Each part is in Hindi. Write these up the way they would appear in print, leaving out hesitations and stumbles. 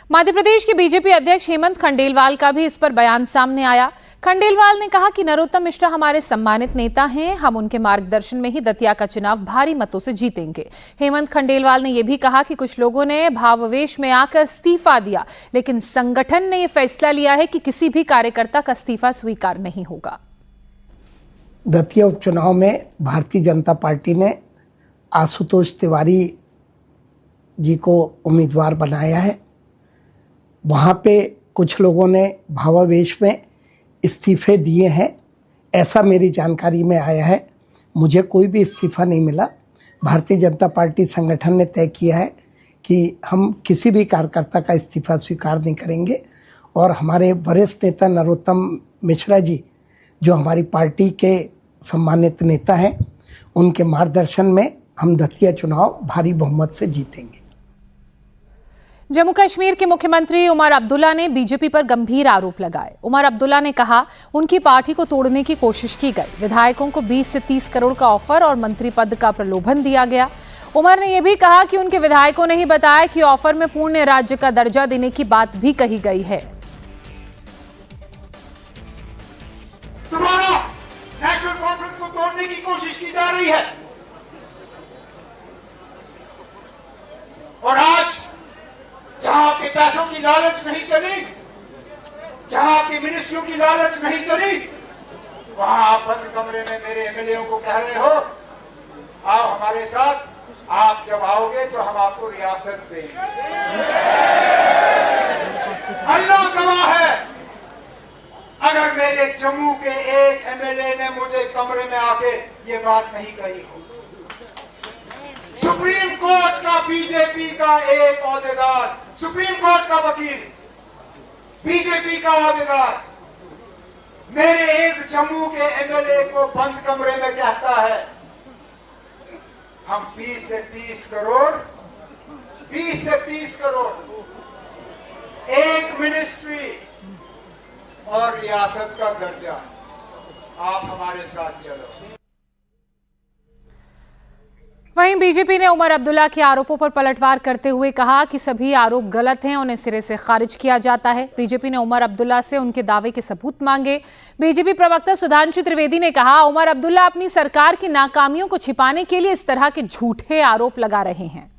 मध्य प्रदेश के बीजेपी अध्यक्ष हेमंत खंडेलवाल का भी इस पर बयान सामने आया। खंडेलवाल ने कहा कि नरोत्तम मिश्रा हमारे सम्मानित नेता हैं, हम उनके मार्गदर्शन में ही दतिया का चुनाव भारी मतों से जीतेंगे। हेमंत खंडेलवाल ने यह भी कहा कि कुछ लोगों ने भावावेश में आकर इस्तीफा दिया, लेकिन संगठन ने यह फैसला लिया है कि किसी भी कार्यकर्ता का इस्तीफा स्वीकार नहीं होगा। दतिया उपचुनाव में भारतीय जनता पार्टी ने आशुतोष तिवारी जी को उम्मीदवार बनाया है। वहाँ पे कुछ लोगों ने भावावेश में इस्तीफे दिए हैं, ऐसा मेरी जानकारी में आया है। मुझे कोई भी इस्तीफा नहीं मिला। भारतीय जनता पार्टी संगठन ने तय किया है कि हम किसी भी कार्यकर्ता का इस्तीफा स्वीकार नहीं करेंगे और हमारे वरिष्ठ नेता नरोत्तम मिश्रा जी, जो हमारी पार्टी के सम्मानित नेता हैं, उनके मार्गदर्शन में हम दतिया चुनाव भारी बहुमत से जीतेंगे। जम्मू कश्मीर के मुख्यमंत्री उमर अब्दुल्ला ने बीजेपी पर गंभीर आरोप लगाए। उमर अब्दुल्ला ने कहा उनकी पार्टी को तोड़ने की कोशिश की गई। विधायकों को 20 से 30 करोड़ का ऑफर और मंत्री पद का प्रलोभन दिया गया। उमर ने यह भी कहा कि उनके विधायकों ने ही बताया कि ऑफर में पूर्ण राज्य का दर्जा देने की बात भी कही गई है। नेशनल कॉन्फ्रेंस को तोड़ने की कोशिश की जा रही है और आज जहां के पैसों की लालच नहीं चली, जहां की मिनिस्ट्रियों की लालच नहीं चली, वहां आप बंद कमरे में मेरे एमएलए को कह रहे हो आओ हमारे साथ, आप जब आओगे तो हम आपको रियासत देंगे। अल्लाह गवाह है, अगर मेरे जम्मू के एक एमएलए ने मुझे कमरे में आके ये बात नहीं कही हो। सुप्रीम कोर्ट का बीजेपी का एक ओहदेदार, सुप्रीम कोर्ट का वकील, बीजेपी का ओहदेदार मेरे एक जम्मू के एमएलए को बंद कमरे में कहता है हम 20 से 30 करोड़ एक मिनिस्ट्री और रियासत का दर्जा, आप हमारे साथ चलो। वहीं बीजेपी ने उमर अब्दुल्ला के आरोपों पर पलटवार करते हुए कहा कि सभी आरोप गलत हैं, उन्हें सिरे से खारिज किया जाता है। बीजेपी ने उमर अब्दुल्ला से उनके दावे के सबूत मांगे। बीजेपी प्रवक्ता सुधांशु त्रिवेदी ने कहा उमर अब्दुल्ला अपनी सरकार की नाकामियों को छिपाने के लिए इस तरह के झूठे आरोप लगा रहे हैं।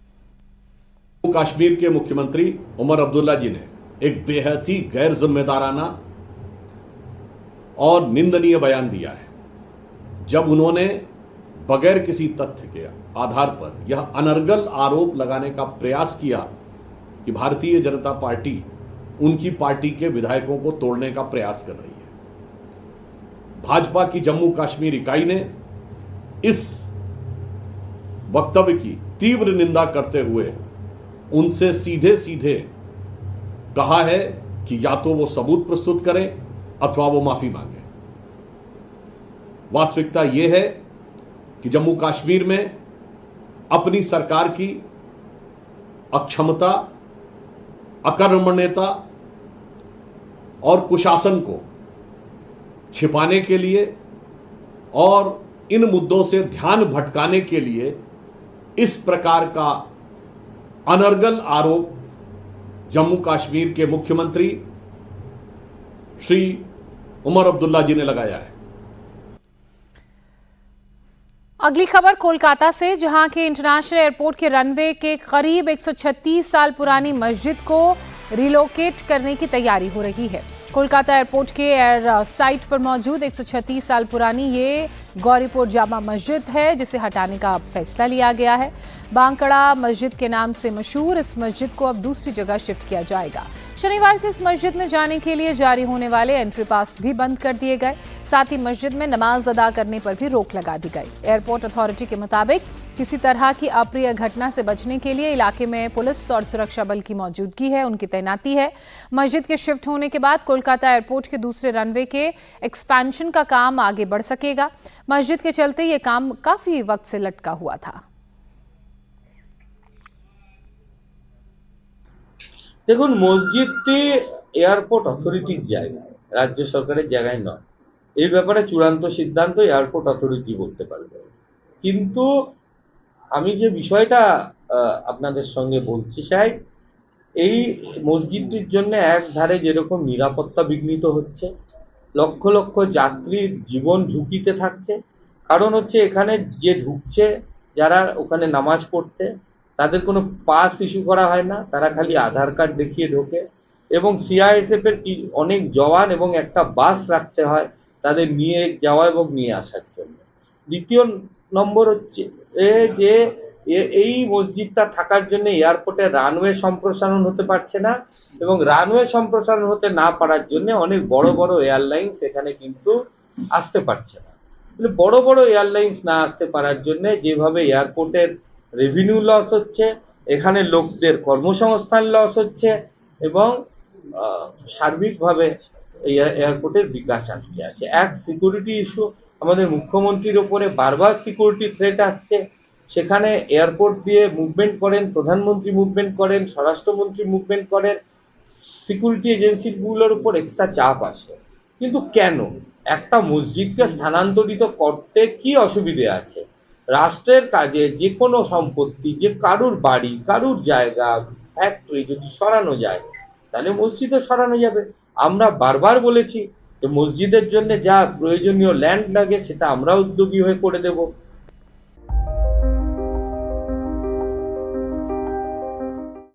कश्मीर के मुख्यमंत्री उमर अब्दुल्ला जी ने एक बेहद ही गैर जिम्मेदाराना और निंदनीय बयान दिया है, जब उन्होंने बगैर किसी तथ्य के आधार पर यह अनर्गल आरोप लगाने का प्रयास किया कि भारतीय जनता पार्टी उनकी पार्टी के विधायकों को तोड़ने का प्रयास कर रही है। भाजपा की जम्मू कश्मीर इकाई ने इस वक्तव्य की तीव्र निंदा करते हुए उनसे सीधे सीधे कहा है कि या तो वो सबूत प्रस्तुत करें अथवा वो माफी मांगे। वास्तविकता यह है कि जम्मू कश्मीर में अपनी सरकार की अक्षमता, अकर्मण्यता और कुशासन को छिपाने के लिए और इन मुद्दों से ध्यान भटकाने के लिए इस प्रकार का अनर्गल आरोप जम्मू कश्मीर के मुख्यमंत्री श्री उमर अब्दुल्ला जी ने लगाया है। अगली खबर कोलकाता से, जहां के इंटरनेशनल एयरपोर्ट के रनवे के करीब 136 साल पुरानी मस्जिद को रिलोकेट करने की तैयारी हो रही है। कोलकाता एयरपोर्ट के एयर साइट पर मौजूद 136 साल पुरानी ये गौरीपुर जामा मस्जिद है, जिसे हटाने का फैसला लिया गया है। बांकड़ा मस्जिद के नाम से मशहूर इस मस्जिद को अब दूसरी जगह शिफ्ट किया जाएगा। शनिवार से इस मस्जिद में जाने के लिए जारी होने वाले एंट्री पास भी बंद कर दिए गए। साथ ही मस्जिद में नमाज अदा करने पर भी रोक लगा दी गई। एयरपोर्ट अथॉरिटी के मुताबिक किसी तरह की अप्रिय घटना से बचने के लिए इलाके में पुलिस और सुरक्षा बल की मौजूदगी है, उनकी तैनाती है। मस्जिद के शिफ्ट होने के बाद कोलकाता एयरपोर्ट के दूसरे रनवे के एक्सपेंशन का काम आगे बढ़ सकेगा। मस्जिद के चलते ये काम काफी वक्त से लटका हुआ था। দেখুন, মসজিদটি এয়ারপোর্ট অথরিটির জায়গা, রাজ্য সরকারের জায়গায় নয়। এই ব্যাপারে চূড়ান্ত সিদ্ধান্ত এয়ারপোর্ট অথরিটি বলতে পারবে। কিন্তু আমি যে বিষয়টা আপনাদের সঙ্গে বলতে চাই, এই মসজিদটির জন্য এক ধারে যেরকম নিরাপত্তা বিঘ্নিত হচ্ছে, লক্ষ লক্ষ যাত্রীর জীবন ঝুঁকিতে থাকছে, কারণ হচ্ছে এখানে যে ঢুকছে যারা ওখানে নামাজ পড়তে, তাদের কোনো পাস ইস্যু করা হয় না, তারা খালি আধার কার্ড দেখিয়ে ঢোকে, এবং সিআইএসএফ এর অনেক জওয়ান এবং একটা বাস রাখতে হয় তাদের নিয়ে যাওয়া এবং নিয়ে আসার জন্য। দ্বিতীয় নম্বর হচ্ছে যে এই মসজিদটা থাকার জন্য এয়ারপোর্টে রানওয়ে সম্প্রসারণ হতে পারছে না, এবং রানওয়ে সম্প্রসারণ হতে না পারার জন্য অনেক বড় বড় এয়ারলাইন্স এখানে কিন্তু আসতে পারছে না। বড় বড় এয়ারলাইন্স না আসতে পারার জন্য যেভাবে এয়ারপোর্টের রেভিনিউ লস হচ্ছে, এখানে লোকদের কর্মসংস্থান লস হচ্ছে, এবং সার্বিকভাবে এয়ারপোর্টের বিকাশ আটকে আছে। এক সিকিউরিটি ইস্যু, আমাদের মুখ্যমন্ত্রীর ওপরে বারবার সিকিউরিটি থ্রেট আসছে, সেখানে এয়ারপোর্ট দিয়ে মুভমেন্ট করেন, প্রধানমন্ত্রী মুভমেন্ট করেন, স্বরাষ্ট্রমন্ত্রী মুভমেন্ট করেন, সিকিউরিটি এজেন্সিগুলোর উপর এক্সট্রা চাপ আসে। কিন্তু কেন? একটা মসজিদকে স্থানান্তরিত করতে কি অসুবিধে আছে? রাষ্ট্রের কাজে যে কোনো সম্পত্তি, যে কারুর বাড়ি, কারুর জায়গা, ফ্যাক্টরি যদি সরানো যায়, তাহলে মসজিদও সরানো যাবে। আমরা বারবার বলেছি যে মসজিদের জন্য যা প্রয়োজনীয় ল্যান্ড লাগে সেটা আমরা উদ্যোগী হয়ে করে দেব।